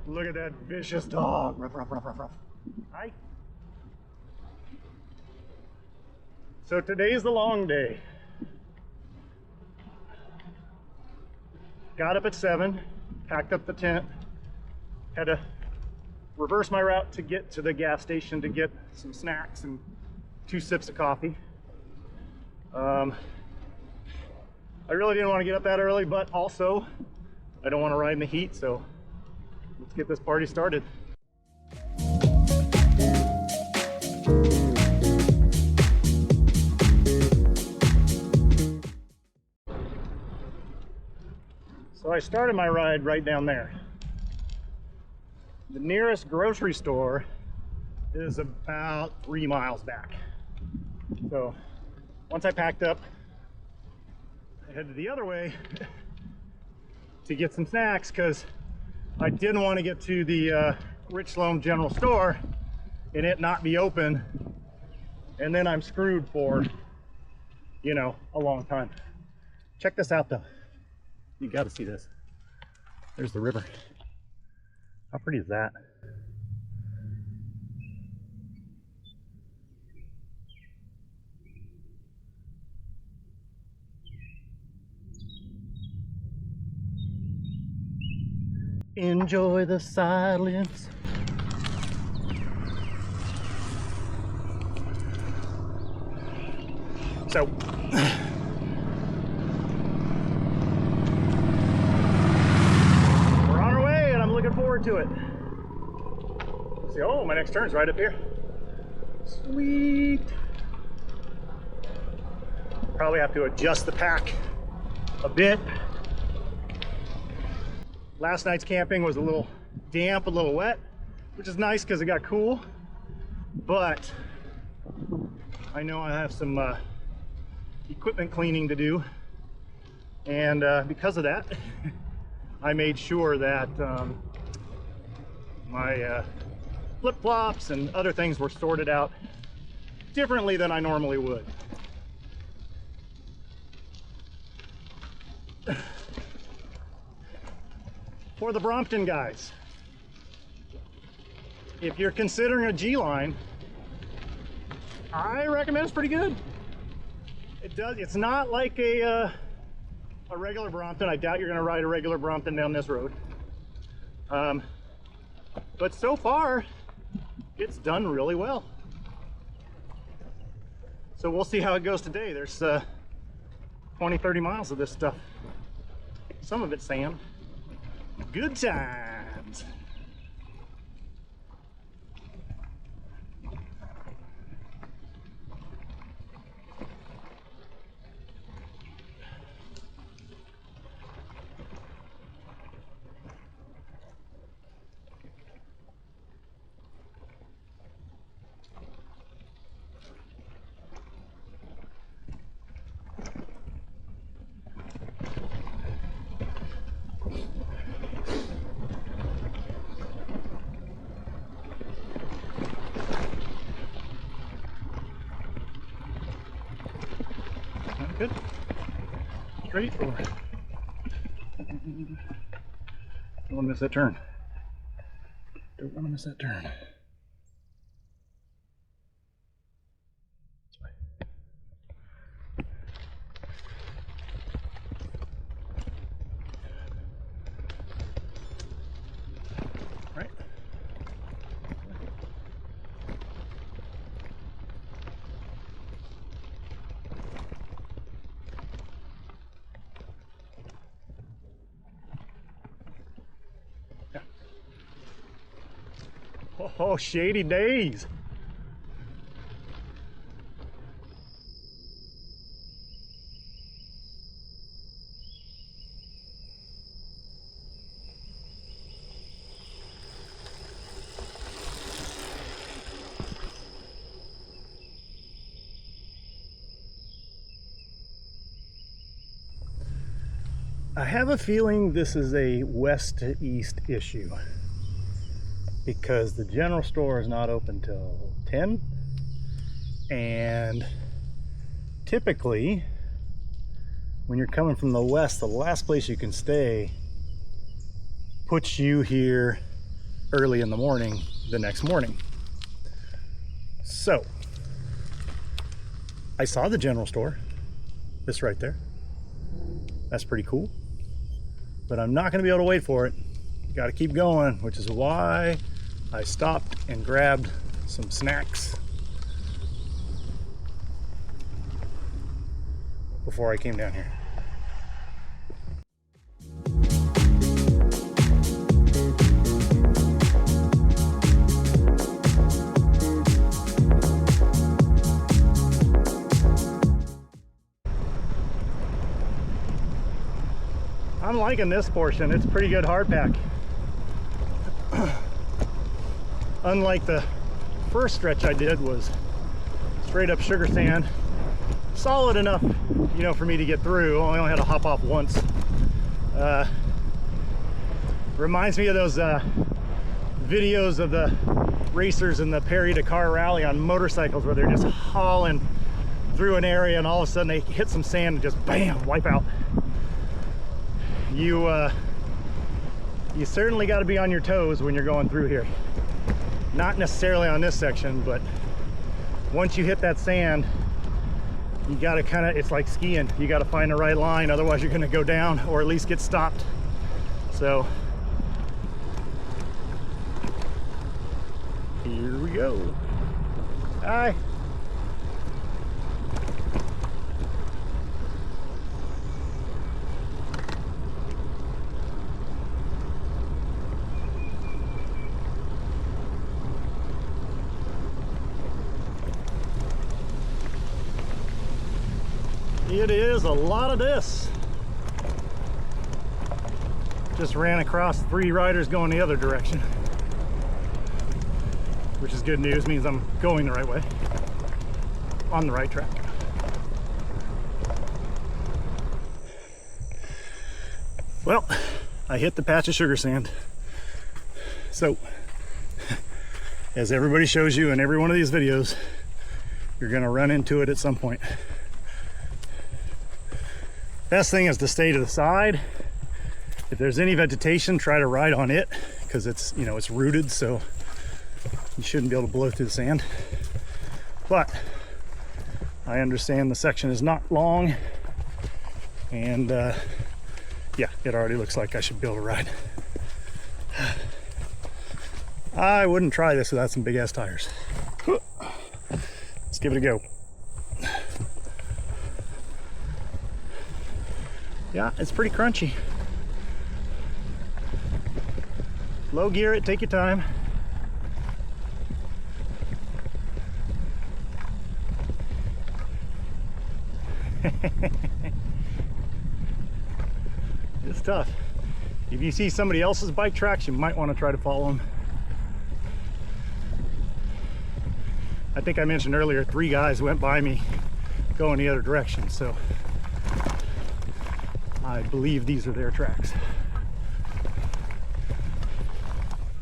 Look at that vicious dog. Ruff, ruff, ruff, ruff, ruff. Hi. So today's the long day. Got up at 7, packed up the tent, had to reverse my route to get to the gas station to get some snacks and 2 sips of coffee. I really didn't want to get up that early, but also I don't want to ride in the heat, so let's get this party started. So I started my ride right down there. The nearest grocery store is about 3 miles back. So once I packed up, I headed the other way to get some snacks because I didn't want to get to the Rich Sloan General Store and it not be open, and then I'm screwed for, you know, a long time. Check this out though. You got to see this. There's the river. How pretty is that? Enjoy the silence. So we're on our way and I'm looking forward to it. See, oh, my next turn's right up here. Sweet. Probably have to adjust the pack a bit. Last night's camping was a little damp, a little wet, which is nice because it got cool, but I know I have some equipment cleaning to do, and because of that, I made sure that my flip-flops and other things were sorted out differently than I normally would. For the Brompton guys, if you're considering a G-line, I recommend it's pretty good. It's not like a regular Brompton. I doubt you're gonna ride a regular Brompton down this road. But so far, it's done really well. So we'll see how it goes today. There's 20, 30 miles of this stuff. Some of it's sand. Good times. Good. Straight or don't want to miss that turn. Don't want to miss that turn. Right. Oh, shady days. I have a feeling this is a west to east issue because the general store is not open till 10, and typically when you're coming from the west, the last place you can stay puts you here early in the morning the next morning. So I saw the general store, this right there. That's pretty cool, but I'm not going to be able to wait for it. Got to keep going, which is why I stopped and grabbed some snacks before I came down here. I'm liking this portion. It's pretty good hard pack. Unlike the first stretch I did was straight up sugar sand. Solid enough, you know, for me to get through. I only had to hop off once. Reminds me of those videos of the racers in the Paris-Dakar rally on motorcycles where they're just hauling through an area and all of a sudden they hit some sand and just bam, wipe out. You certainly got to be on your toes when you're going through here. Not necessarily on this section, but once you hit that sand, you got to kind of, it's like skiing. You got to find the right line, otherwise you're going to go down or at least get stopped. So here we go. Hi. It is a lot of this. Just ran across 3 riders going the other direction, which is good news, means I'm going the right way, on the right track. Well, I hit the patch of sugar sand. So, as everybody shows you in every one of these videos, you're gonna run into it at some point. Best thing is to stay to the side. If there's any vegetation, try to ride on it, because it's, you know, it's rooted, so you shouldn't be able to blow through the sand. But I understand the section is not long, and yeah, it already looks like I should be able to ride. I wouldn't try this without some big ass tires. Let's give it a go. Yeah, it's pretty crunchy. Low gear it, take your time. It's tough. If you see somebody else's bike tracks, you might want to try to follow them. I think I mentioned earlier, 3 guys went by me going the other direction, so I believe these are their tracks.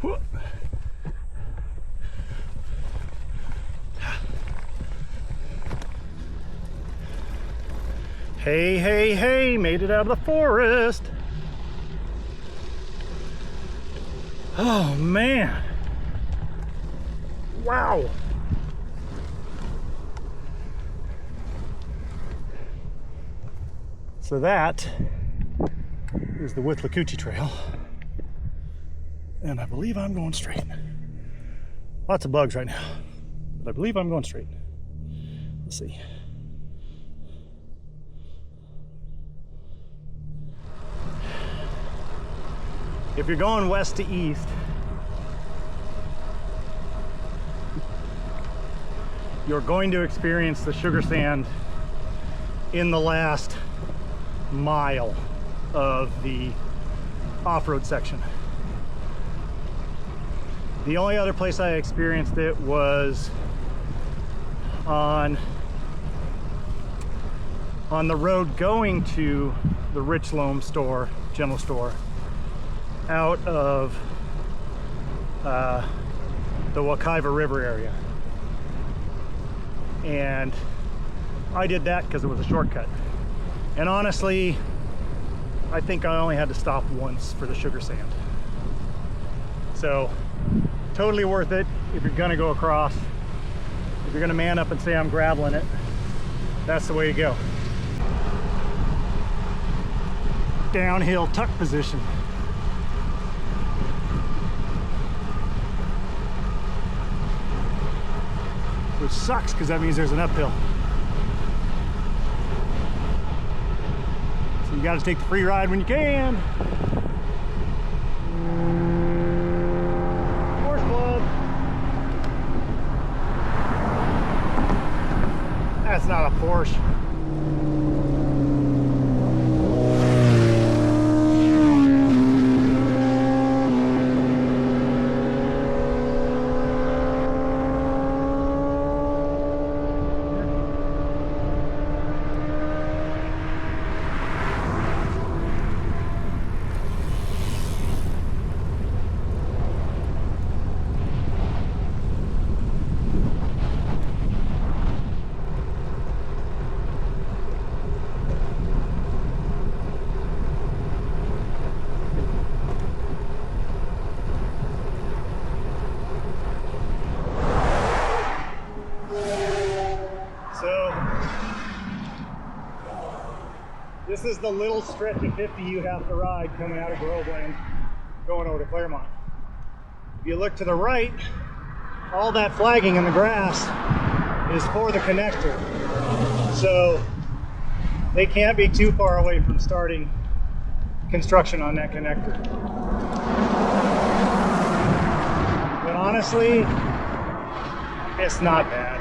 Whoop. Hey, hey, hey, made it out of the forest. Oh man. Wow. So that is the Withlacoochee Trail, and I believe I'm going straight. Lots of bugs right now, but I believe I'm going straight. Let's see. If you're going west to east, you're going to experience the sugar sand in the last mile of the off-road section. The only other place I experienced it was on the road going to the Rich Loam store, general store, out of the Wekiva River area. And I did that because it was a shortcut. And honestly, I think I only had to stop once for the sugar sand. So totally worth it if you're gonna go across. If you're gonna man up and say I'm graveling it, that's the way to go. Downhill tuck position. Which sucks because that means there's an uphill. So you got to take the free ride when you can. Horse club. That's not a Porsche. This is the little stretch of 50 you have to ride coming out of Groveland, going over to Claremont. If you look to the right, all that flagging in the grass is for the connector. So they can't be too far away from starting construction on that connector. But honestly, it's not bad.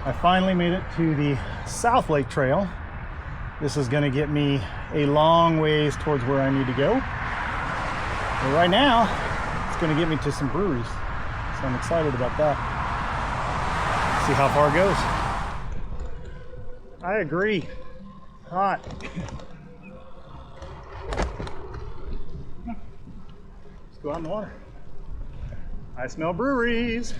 I finally made it to the South Lake Trail. This is gonna get me a long ways towards where I need to go. But right now, it's gonna get me to some breweries. So I'm excited about that. See how far it goes. I agree. Hot. Let's go out in the water. I smell breweries.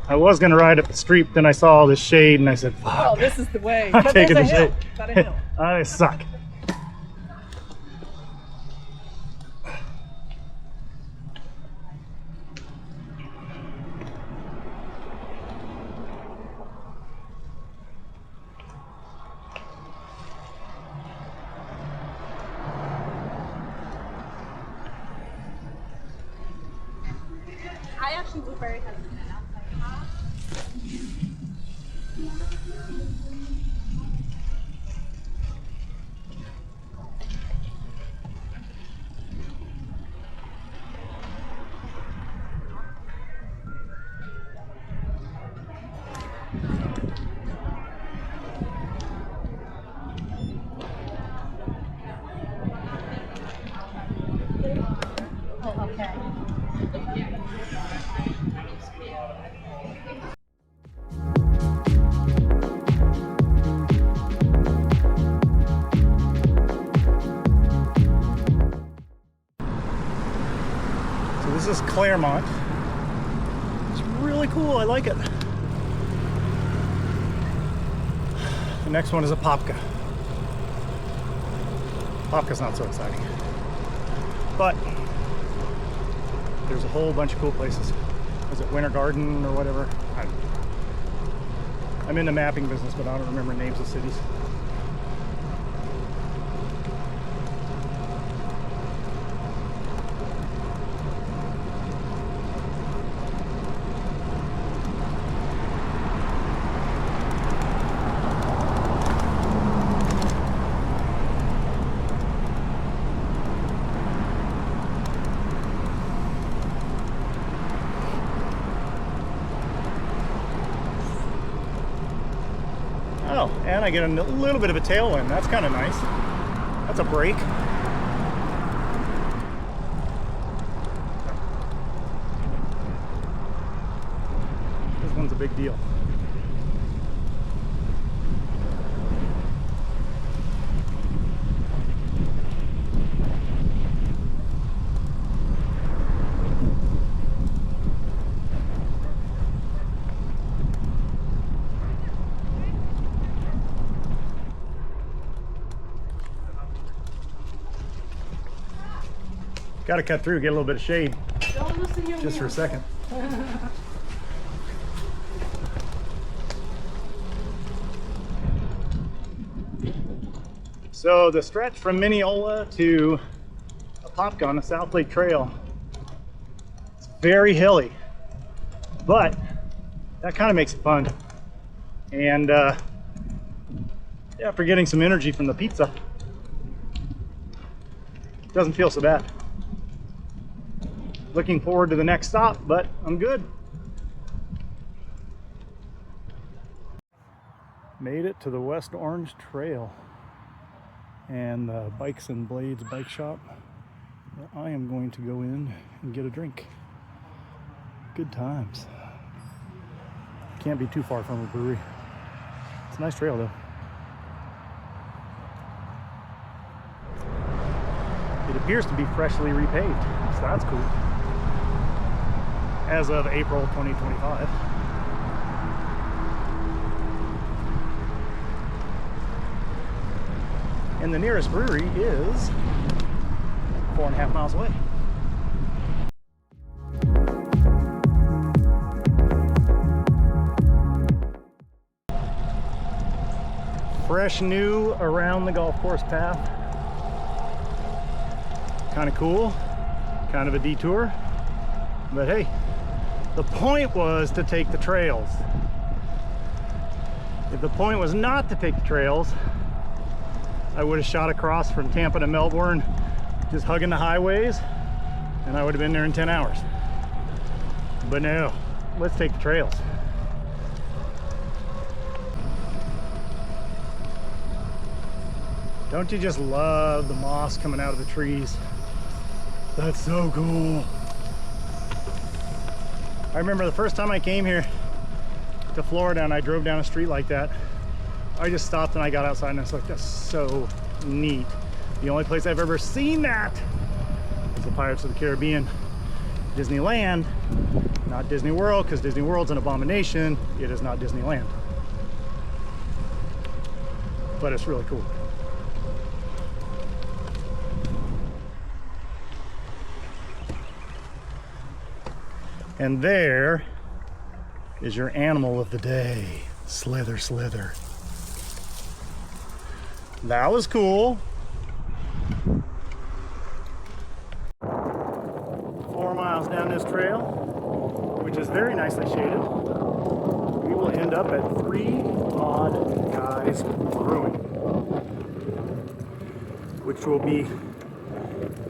I was gonna ride up the street, then I saw all this shade and I said, fuck. Oh, this is the way. I'm But taking there's the a hill. shade. Got a hill. I suck. I actually was very hesitant. I was like, huh? Oh, okay. This is Claremont. It's really cool, I like it. The next one is a Apopka. Apopka's not so exciting. But there's a whole bunch of cool places. Is it Winter Garden or whatever? I'm in the mapping business, but I don't remember names of cities. Oh, and I get a little bit of a tailwind. That's kind of nice. That's a break. This one's a big deal. Got to cut through, get a little bit of shade, just for a second. So the stretch from Mineola to Apopka on the South Lake Trail, it's very hilly, but that kind of makes it fun. And yeah, after getting some energy from the pizza, it doesn't feel so bad. Looking forward to the next stop, but I'm good. Made it to the West Orange Trail and the Bikes and Blades bike shop. I am going to go in and get a drink. Good times. Can't be too far from a brewery. It's a nice trail though. It appears to be freshly repaved, so that's cool. As of April 2025. And the nearest brewery is 4.5 miles away. Fresh new around the golf course path. Kind of cool, kind of a detour, but hey, the point was to take the trails. If the point was not to take the trails, I would have shot across from Tampa to Melbourne, just hugging the highways, and I would have been there in 10 hours. But no, let's take the trails. Don't you just love the moss coming out of the trees? That's so cool. I remember the first time I came here to Florida and I drove down a street like that, I just stopped and I got outside and I was like, that's so neat. The only place I've ever seen that is the Pirates of the Caribbean Disneyland, not Disney World, because Disney World's an abomination. It is not Disneyland. But it's really cool. And there is your animal of the day, Slither Slither. That was cool. 4 miles down this trail, which is very nicely shaded, we will end up at 3 Odd Guys Brewing, which will be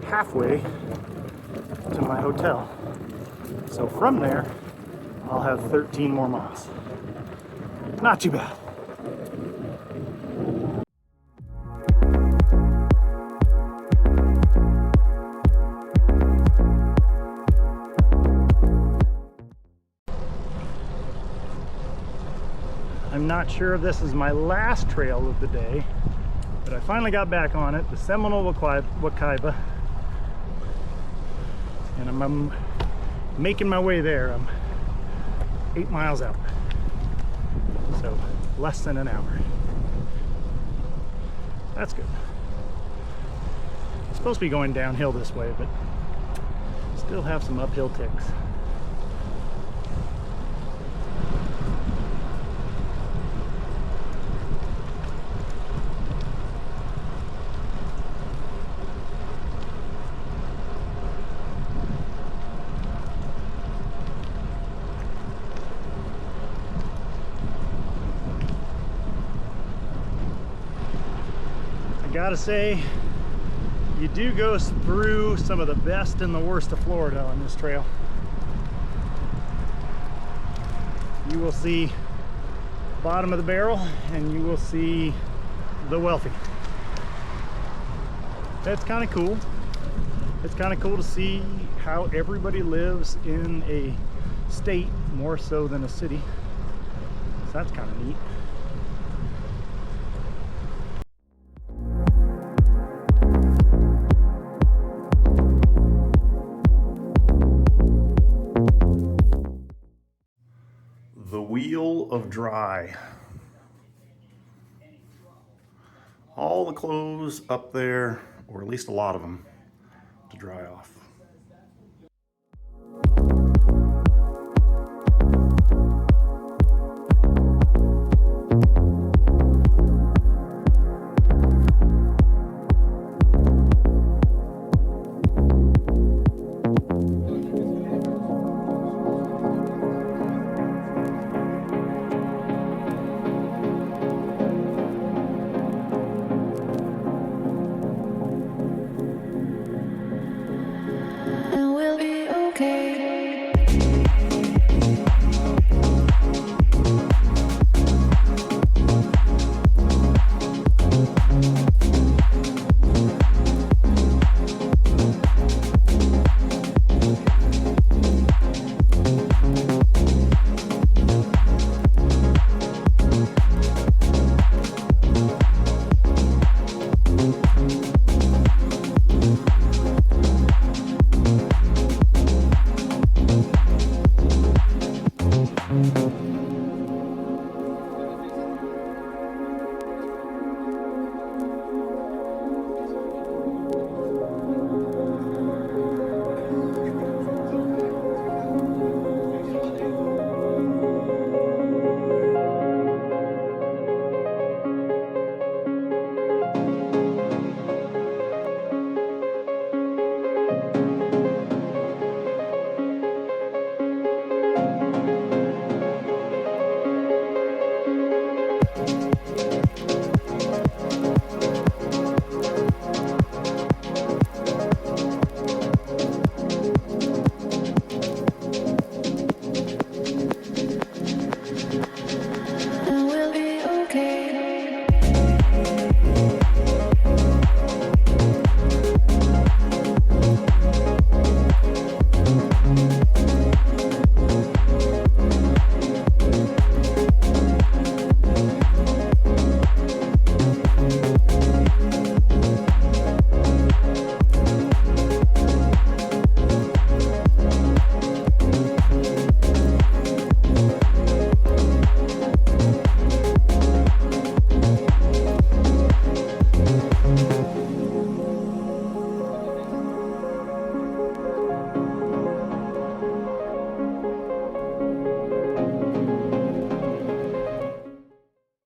halfway to my hotel. So from there, I'll have 13 more miles. Not too bad. I'm not sure if this is my last trail of the day, but I finally got back on it, the Seminole Wakaiba, and I'm making my way there. I'm 8 miles out, so less than an hour. That's good. It's supposed to be going downhill this way, but still have some uphill ticks. Gotta say, you do go through some of the best and the worst of Florida on this trail. You will see bottom of the barrel and you will see the wealthy. That's kind of cool. It's kind of cool to see how everybody lives in a state more so than a city. So that's kind of neat. The Wheel of Dry. All the clothes up there, or at least a lot of them, to dry off. And we'll be okay.